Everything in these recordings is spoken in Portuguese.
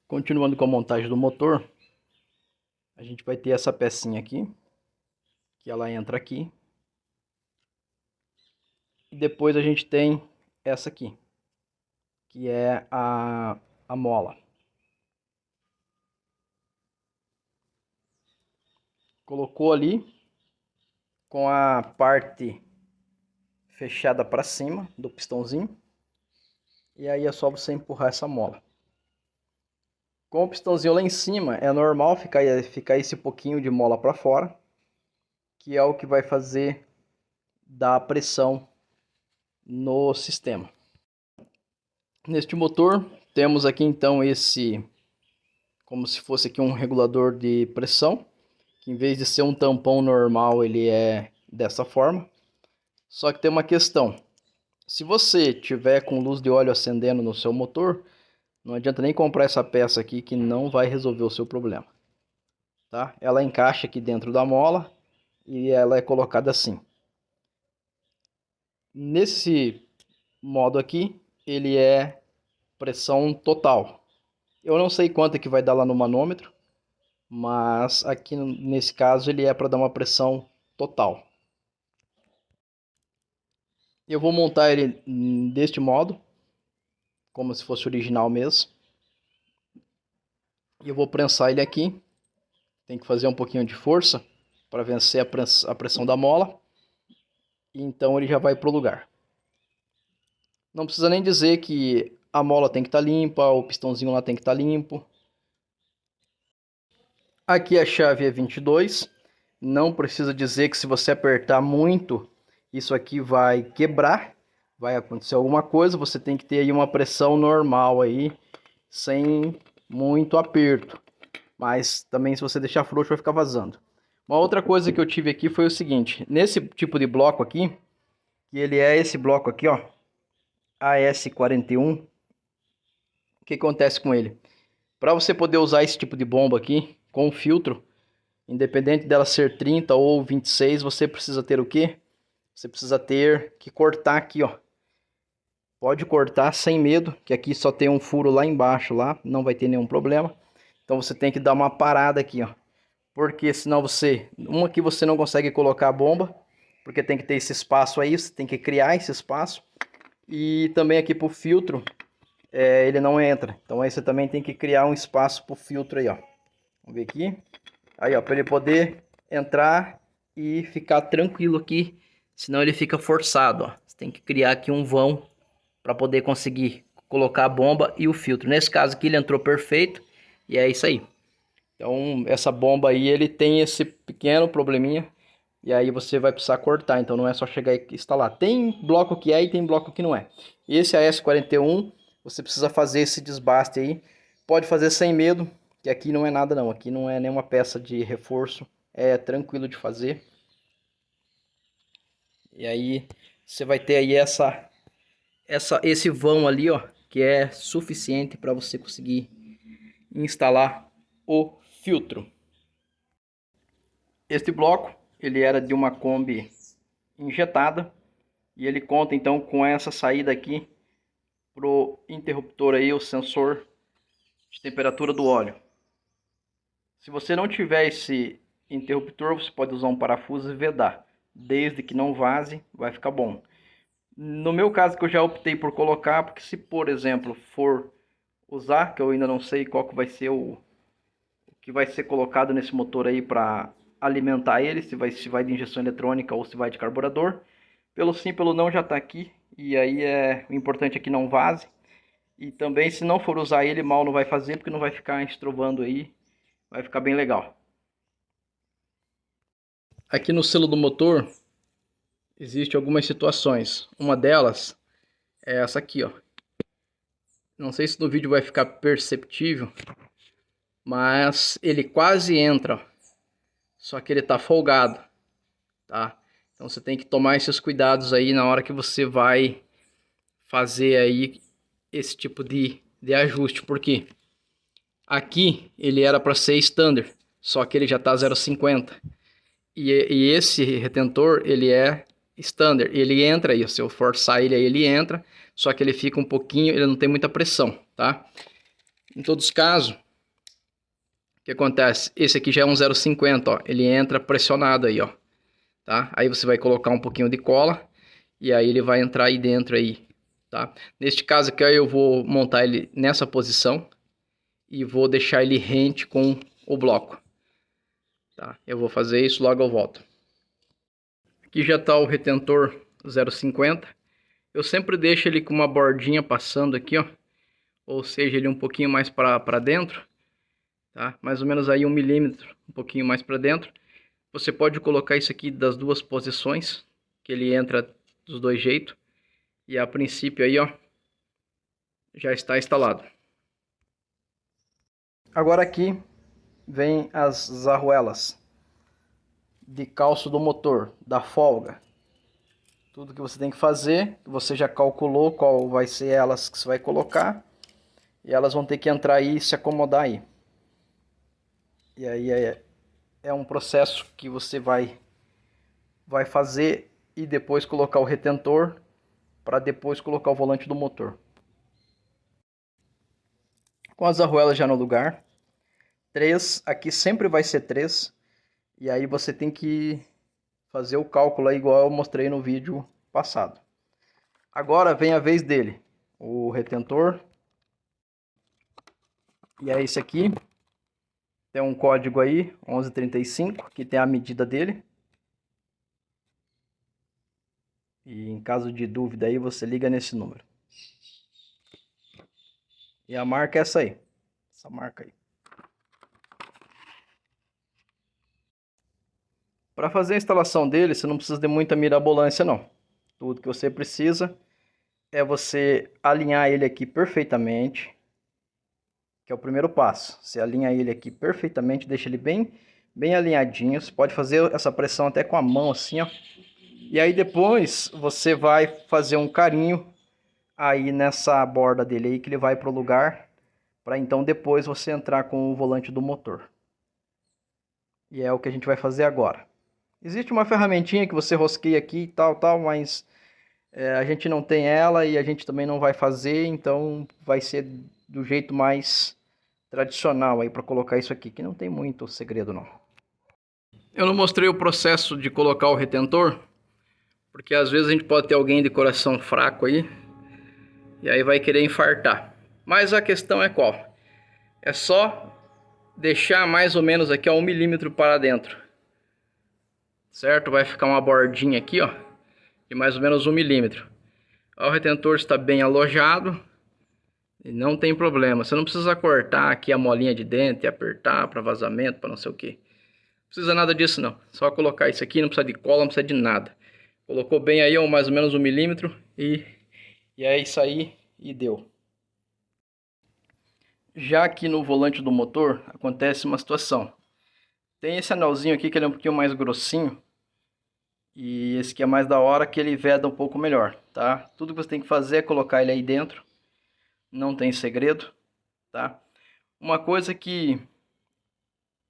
Continuando com a montagem do motor, a gente vai ter essa pecinha aqui, que ela entra aqui. E depois a gente tem essa aqui, que é a mola. Colocou ali, com a parte fechada para cima do pistãozinho. E aí é só você empurrar essa mola. Com o pistãozinho lá em cima, é normal ficar esse pouquinho de mola para fora, que é o que vai fazer dar pressão no sistema. Neste motor, temos aqui então esse, como se fosse aqui um regulador de pressão, que em vez de ser um tampão normal, ele é dessa forma. Só que tem uma questão: se você tiver com luz de óleo acendendo no seu motor, não adianta nem comprar essa peça aqui, que não vai resolver o seu problema, tá? Ela encaixa aqui dentro da mola e ela é colocada assim. Nesse modo aqui, ele é pressão total. Eu não sei quanto é que vai dar lá no manômetro, mas aqui nesse caso ele é para dar uma pressão total. Eu vou montar ele deste modo, como se fosse original mesmo. E eu vou prensar ele aqui. Tem que fazer um pouquinho de força para vencer a pressão da mola. E então ele já vai para o lugar. Não precisa nem dizer que a mola tem que estar limpa, o pistãozinho lá tem que estar limpo. Aqui a chave é 22. Não precisa dizer que se você apertar muito, isso aqui vai quebrar. Vai acontecer alguma coisa. Você tem que ter aí uma pressão normal aí, sem muito aperto. Mas também se você deixar frouxo vai ficar vazando. Uma outra coisa que eu tive aqui foi o seguinte: nesse tipo de bloco aqui, que ele é esse bloco aqui, ó, AS41, o que acontece com ele? Para você poder usar esse tipo de bomba aqui com filtro, independente dela ser 30 ou 26, você precisa ter o quê? Você precisa ter que cortar aqui, ó. Pode cortar sem medo, que aqui só tem um furo lá embaixo, lá, não vai ter nenhum problema. Então você tem que dar uma parada aqui, ó. Porque senão aqui você não consegue colocar a bomba, porque tem que ter esse espaço aí, você tem que criar esse espaço. E também aqui pro filtro, ele não entra. Então aí você também tem que criar um espaço pro filtro aí, ó. Vamos ver aqui. Aí, ó, para ele poder entrar e ficar tranquilo aqui, senão ele fica forçado, ó. Você tem que criar aqui um vão para poder conseguir colocar a bomba e o filtro. Nesse caso aqui ele entrou perfeito e é isso aí. Então essa bomba aí, ele tem esse pequeno probleminha e aí você vai precisar cortar. Então não é só chegar e instalar. Tem bloco que é e tem bloco que não é. Esse AS41, você precisa fazer esse desbaste aí. Pode fazer sem medo, que aqui não é nada não. Aqui não é nenhuma peça de reforço. É tranquilo de fazer. E aí você vai ter aí esse vão ali, ó, que é suficiente para você conseguir instalar o filtro. Este bloco, ele era de uma Kombi injetada e ele conta então com essa saída aqui pro interruptor aí, o sensor de temperatura do óleo. Se você não tiver esse interruptor, você pode usar um parafuso e vedar, desde que não vaze, vai ficar bom. No meu caso, que eu já optei por colocar, porque se por exemplo for usar, que eu ainda não sei qual que vai ser o que vai ser colocado nesse motor aí para alimentar ele, se vai de injeção eletrônica ou se vai de carburador. Pelo sim, pelo não já está aqui, e aí o importante é que não vaze. E também, se não for usar ele, mal não vai fazer, porque não vai ficar estrovando aí, vai ficar bem legal. Aqui no selo do motor existem algumas situações. Uma delas é essa aqui, ó. Não sei se no vídeo vai ficar perceptível, mas ele quase entra, ó. Só que ele tá folgado, tá? Então você tem que tomar esses cuidados aí na hora que você vai fazer aí esse tipo de ajuste, porque aqui ele era para ser standard, só que ele já tá 0,50 e esse retentor ele é standard, ele entra aí, se eu forçar ele aí ele entra, só que ele fica um pouquinho, ele não tem muita pressão, tá? Em todos os casos, o que acontece? Esse aqui já é um 0,50, ó. Ele entra pressionado aí, ó. Tá? Aí você vai colocar um pouquinho de cola e aí ele vai entrar aí dentro aí, tá? Neste caso aqui, eu vou montar ele nessa posição e vou deixar ele rente com o bloco, tá? Eu vou fazer isso, logo eu volto. Aqui já está o retentor 0,50. Eu sempre deixo ele com uma bordinha passando aqui, ó. Ou seja, ele um pouquinho mais para dentro, tá? Mais ou menos aí 1 milímetro, um pouquinho mais para dentro. Você pode colocar isso aqui das duas posições, que ele entra dos dois jeitos. E a princípio aí, ó, já está instalado. Agora aqui vem as arruelas de calço do motor, da folga. Tudo que você tem que fazer, você já calculou qual vai ser elas que você vai colocar. E elas vão ter que entrar aí e se acomodar aí. E aí é um processo que você vai fazer e depois colocar o retentor para depois colocar o volante do motor. Com as arruelas já no lugar, 3, aqui sempre vai ser 3. E aí você tem que fazer o cálculo aí, igual eu mostrei no vídeo passado. Agora vem a vez dele, o retentor. E é esse aqui. Tem um código aí, 1135, que tem a medida dele. E em caso de dúvida aí, você liga nesse número. E a marca é essa aí. Essa marca aí. Para fazer a instalação dele, você não precisa de muita mirabolância não. Tudo que você precisa é você alinhar ele aqui perfeitamente, que é o primeiro passo. Você alinha ele aqui perfeitamente, deixa ele bem alinhadinho. Você pode fazer essa pressão até com a mão assim, ó. E aí depois você vai fazer um carinho aí nessa borda dele aí, que ele vai para o lugar, para então depois você entrar com o volante do motor. E é o que a gente vai fazer agora. Existe uma ferramentinha que você rosqueia aqui e tal, mas a gente não tem ela e a gente também não vai fazer, então vai ser do jeito mais tradicional aí para colocar isso aqui, que não tem muito segredo não. Eu não mostrei o processo de colocar o retentor, porque às vezes a gente pode ter alguém de coração fraco aí, e aí vai querer infartar. Mas a questão é qual? É só deixar mais ou menos aqui a 1 milímetro para dentro. Certo? Vai ficar uma bordinha aqui, ó, de mais ou menos 1 milímetro. O retentor está bem alojado e não tem problema. Você não precisa cortar aqui a molinha de dentro e apertar para vazamento, para não sei o que. Não precisa nada disso não. Só colocar isso aqui, não precisa de cola, não precisa de nada. Colocou bem aí, ó, mais ou menos 1 milímetro e é isso aí e deu. Já aqui no volante do motor acontece uma situação. Tem esse anelzinho aqui que ele é um pouquinho mais grossinho. E esse aqui é mais da hora, que ele veda um pouco melhor, tá? Tudo que você tem que fazer é colocar ele aí dentro. Não tem segredo, tá? Uma coisa que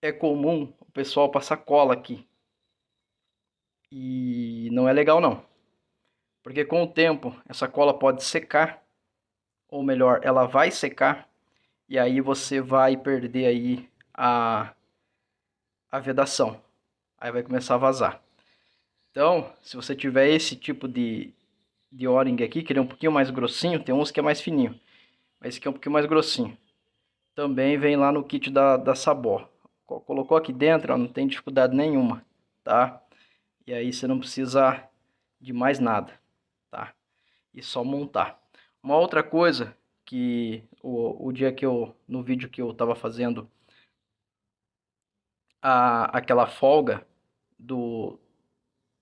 é comum o pessoal passar cola aqui. E não é legal não. Porque com o tempo essa cola pode secar. Ou melhor, ela vai secar. E aí você vai perder aí a vedação. Aí vai começar a vazar. Então, se você tiver esse tipo de O-ring aqui, que ele é um pouquinho mais grossinho, tem uns que é mais fininho. Mas esse aqui é um pouquinho mais grossinho. Também vem lá no kit da Sabor. Colocou aqui dentro, ó, não tem dificuldade nenhuma, tá? E aí você não precisa de mais nada, tá? E só montar. Uma outra coisa que o dia que no vídeo que eu tava fazendo aquela folga do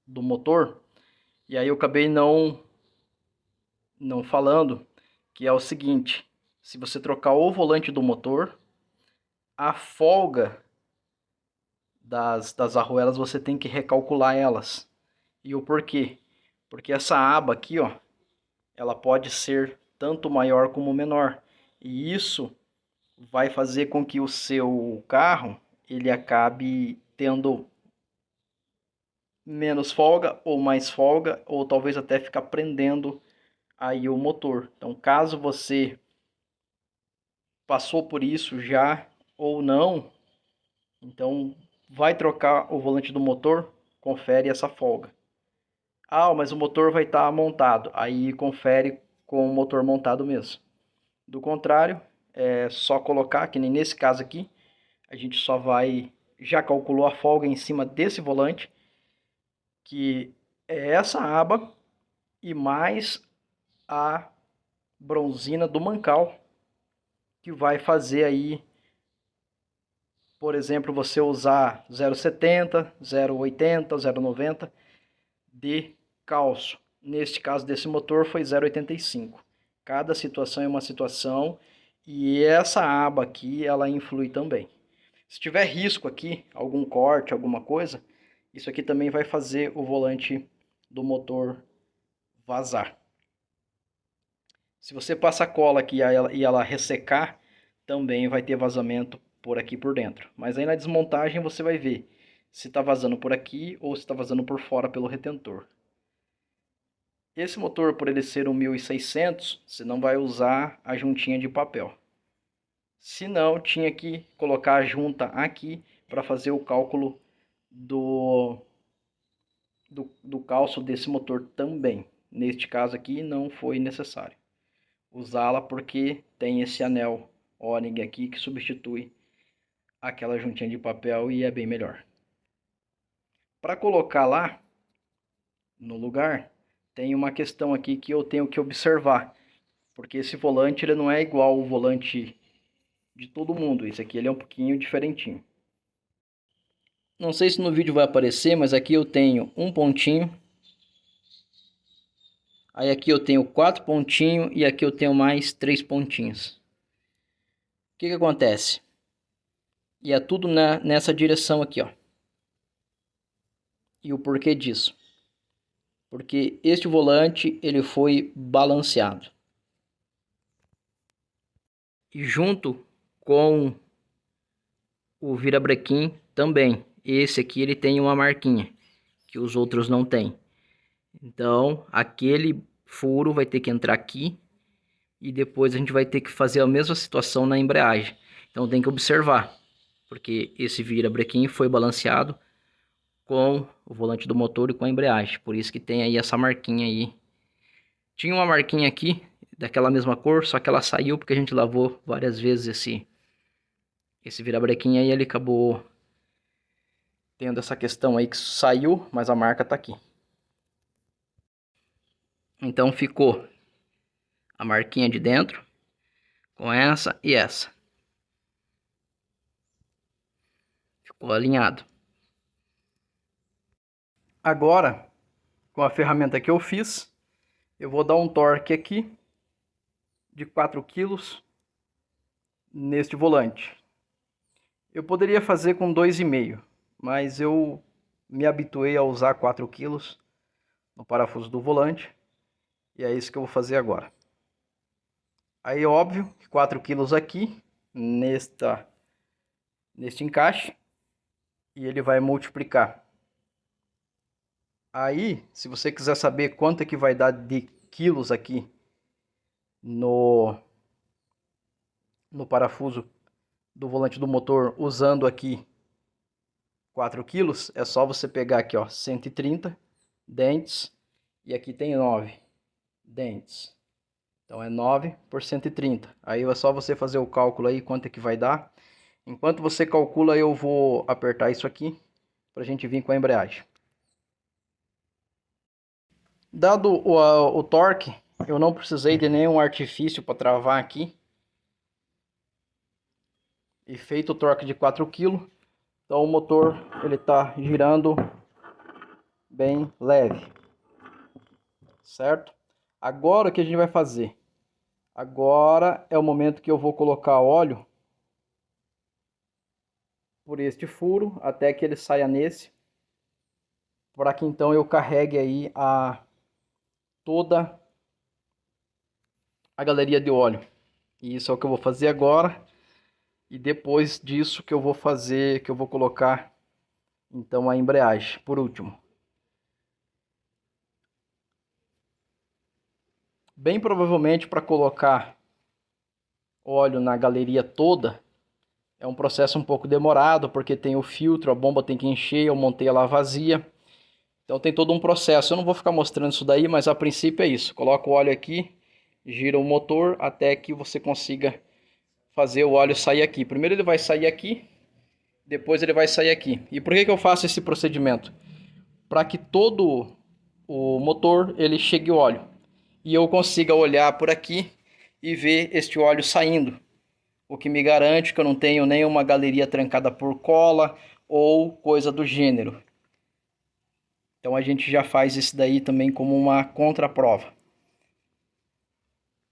motor, e aí eu acabei não falando, que é o seguinte: se você trocar o volante do motor, a folga das arruelas você tem que recalcular elas. E o porquê? Porque essa aba aqui, ó, ela pode ser tanto maior como menor. E isso vai fazer com que o seu carro ele acabe tendo menos folga ou mais folga, ou talvez até ficar prendendo aí o motor. Então, caso você passou por isso já ou não, então vai trocar o volante do motor, confere essa folga. Ah, mas o motor vai estar montado, aí confere com o motor montado mesmo. Do contrário, é só colocar, que nem nesse caso aqui, a gente só vai, já calculou a folga em cima desse volante, que é essa aba e mais a bronzina do mancal, que vai fazer aí, por exemplo, você usar 0,70, 0,80, 0,90 de calço. Neste caso desse motor foi 0,85. Cada situação é uma situação e essa aba aqui ela influi também. Se tiver risco aqui, algum corte, alguma coisa, isso aqui também vai fazer o volante do motor vazar. Se você passar cola aqui e ela ressecar, também vai ter vazamento por aqui por dentro. Mas aí na desmontagem você vai ver se está vazando por aqui ou se está vazando por fora pelo retentor. Esse motor, por ele ser um 1600, você não vai usar a juntinha de papel. Se não, tinha que colocar a junta aqui para fazer o cálculo do calço desse motor também. Neste caso aqui não foi necessário usá-la porque tem esse anel O-ring aqui que substitui aquela juntinha de papel e é bem melhor. Para colocar lá no lugar, tem uma questão aqui que eu tenho que observar, porque esse volante ele não é igual o volante de todo mundo. Esse aqui ele é um pouquinho diferentinho. Não sei se no vídeo vai aparecer, mas aqui eu tenho um pontinho. Aí aqui eu tenho 4 pontinhos e aqui eu tenho mais 3 pontinhos. O que acontece? E é tudo nessa direção aqui, ó. E o porquê disso? Porque este volante ele foi balanceado. E junto com o virabrequim também. Esse aqui ele tem uma marquinha que os outros não têm. Então, aquele furo vai ter que entrar aqui e depois a gente vai ter que fazer a mesma situação na embreagem. Então, tem que observar, porque esse virabrequim foi balanceado com o volante do motor e com a embreagem. Por isso que tem aí essa marquinha aí. Tinha uma marquinha aqui daquela mesma cor, só que ela saiu porque a gente lavou várias vezes esse virabrequim aí, ele acabou tendo essa questão aí que saiu, mas a marca tá aqui. Então ficou a marquinha de dentro com essa e essa. Ficou alinhado. Agora, com a ferramenta que eu fiz, eu vou dar um torque aqui de 4 kg neste volante. Eu poderia fazer com 2,5, mas eu me habituei a usar 4 kg no parafuso do volante e é isso que eu vou fazer agora. Aí óbvio que 4 kg aqui neste encaixe e ele vai multiplicar. Aí, se você quiser saber quanto é que vai dar de quilos aqui no parafuso do volante do motor, usando aqui 4 quilos, é só você pegar aqui, ó, 130 dentes e aqui tem 9 dentes. Então é 9 por 130. Aí é só você fazer o cálculo aí quanto é que vai dar. Enquanto você calcula, eu vou apertar isso aqui para a gente vir com a embreagem. Dado o torque, eu não precisei de nenhum artifício para travar aqui. E feito o torque de 4 kg, então o motor ele está girando bem leve, certo? Agora o que a gente vai fazer? Agora é o momento que eu vou colocar óleo por este furo até que ele saia nesse, para que então eu carregue aí toda a galeria de óleo. E isso é o que eu vou fazer agora. E depois disso que eu vou fazer, que eu vou colocar então a embreagem por último. Bem provavelmente para colocar óleo na galeria toda, é um processo um pouco demorado, porque tem o filtro, a bomba tem que encher, eu montei ela vazia. Então tem todo um processo. Eu não vou ficar mostrando isso daí, mas a princípio é isso. Coloca o óleo aqui, gira o motor até que você consiga fazer o óleo sair aqui. Primeiro ele vai sair aqui, depois ele vai sair aqui. E por que eu faço esse procedimento? Para que todo o motor ele chegue o óleo e eu consiga olhar por aqui e ver este óleo saindo, o que me garante que eu não tenho nenhuma galeria trancada por cola ou coisa do gênero. Então a gente já faz isso daí também como uma contraprova.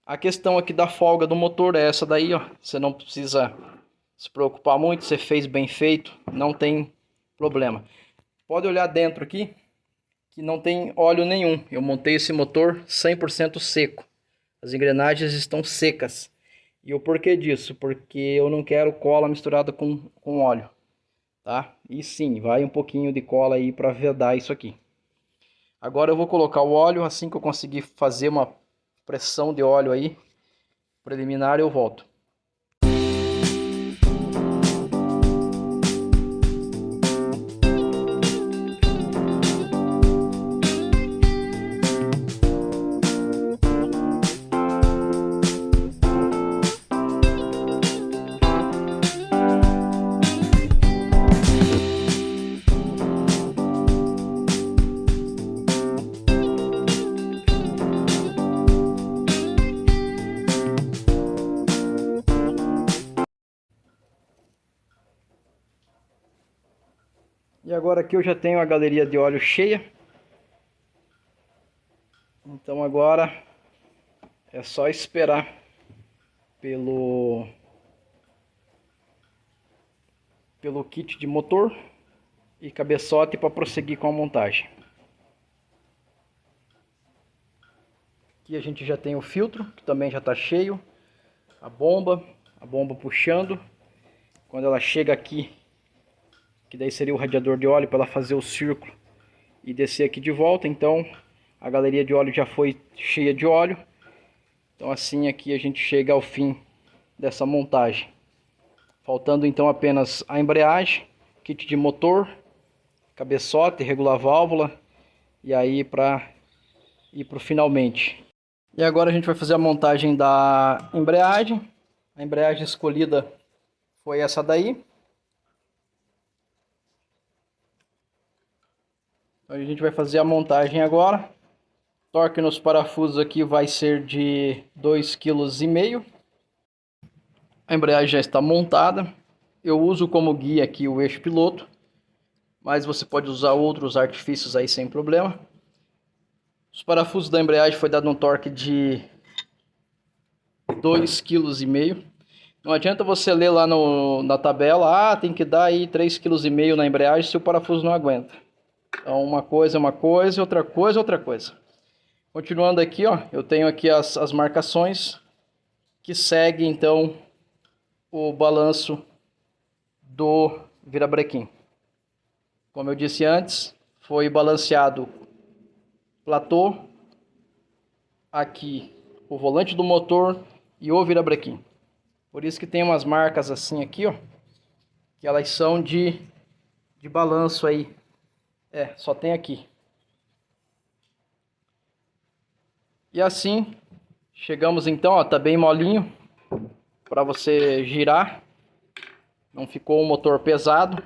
A questão aqui da folga do motor é essa daí, ó. Você não precisa se preocupar muito, você fez bem feito, não tem problema. Pode olhar dentro aqui, que não tem óleo nenhum. Eu montei esse motor 100% seco. As engrenagens estão secas. E o porquê disso? Porque eu não quero cola misturada com óleo, tá? E sim, vai um pouquinho de cola aí para vedar isso aqui. Agora eu vou colocar o óleo, assim que eu conseguir fazer uma pressão de óleo aí preliminar, eu volto. E agora aqui eu já tenho a galeria de óleo cheia. Então agora é só esperar pelo kit de motor e cabeçote para prosseguir com a montagem. Aqui a gente já tem o filtro, que também já está cheio. A bomba puxando. Quando ela chega aqui, que daí seria o radiador de óleo para ela fazer o círculo e descer aqui de volta. Então a galeria de óleo já foi cheia de óleo. Então assim aqui a gente chega ao fim dessa montagem. Faltando então apenas a embreagem, kit de motor, cabeçote, regular válvula e aí para ir para o finalmente. E agora a gente vai fazer a montagem da embreagem. A embreagem escolhida foi essa daí. A gente vai fazer a montagem agora. Torque nos parafusos aqui vai ser de 2,5 kg. A embreagem já está montada. Eu uso como guia aqui o eixo piloto, mas você pode usar outros artifícios aí sem problema. Os parafusos da embreagem foi dado um torque de 2,5 kg. Não adianta você ler lá na tabela, tem que dar aí 3,5 kg na embreagem se o parafuso não aguenta. Então uma coisa é uma coisa, outra coisa é outra coisa. Continuando aqui, ó, eu tenho aqui as marcações que seguem então o balanço do virabrequim. Como eu disse antes, foi balanceado platô, aqui o volante do motor e o virabrequim. Por isso que tem umas marcas assim aqui, ó, que elas são de balanço aí. Só tem aqui. E assim, chegamos então, ó, tá bem molinho para você girar. Não ficou um motor pesado,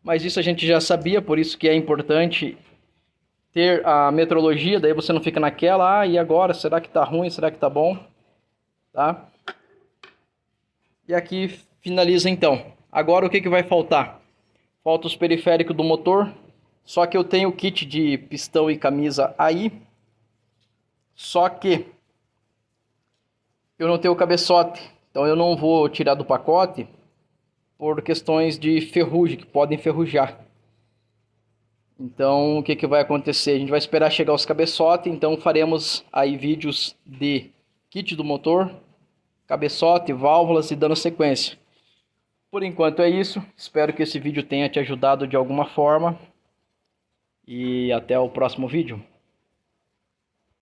mas isso a gente já sabia, por isso que é importante ter a metrologia, daí você não fica naquela, e agora, será que tá ruim, será que tá bom? Tá? E aqui finaliza então. Agora o que vai faltar? Falta os periféricos do motor. Só que eu tenho o kit de pistão e camisa aí. Só que eu não tenho o cabeçote. Então eu não vou tirar do pacote por questões de ferrugem, que podem enferrujar. Então o que vai acontecer? A gente vai esperar chegar os cabeçotes. Então faremos aí vídeos de kit do motor, cabeçote, válvulas e dando sequência. Por enquanto é isso. Espero que esse vídeo tenha te ajudado de alguma forma. E até o próximo vídeo.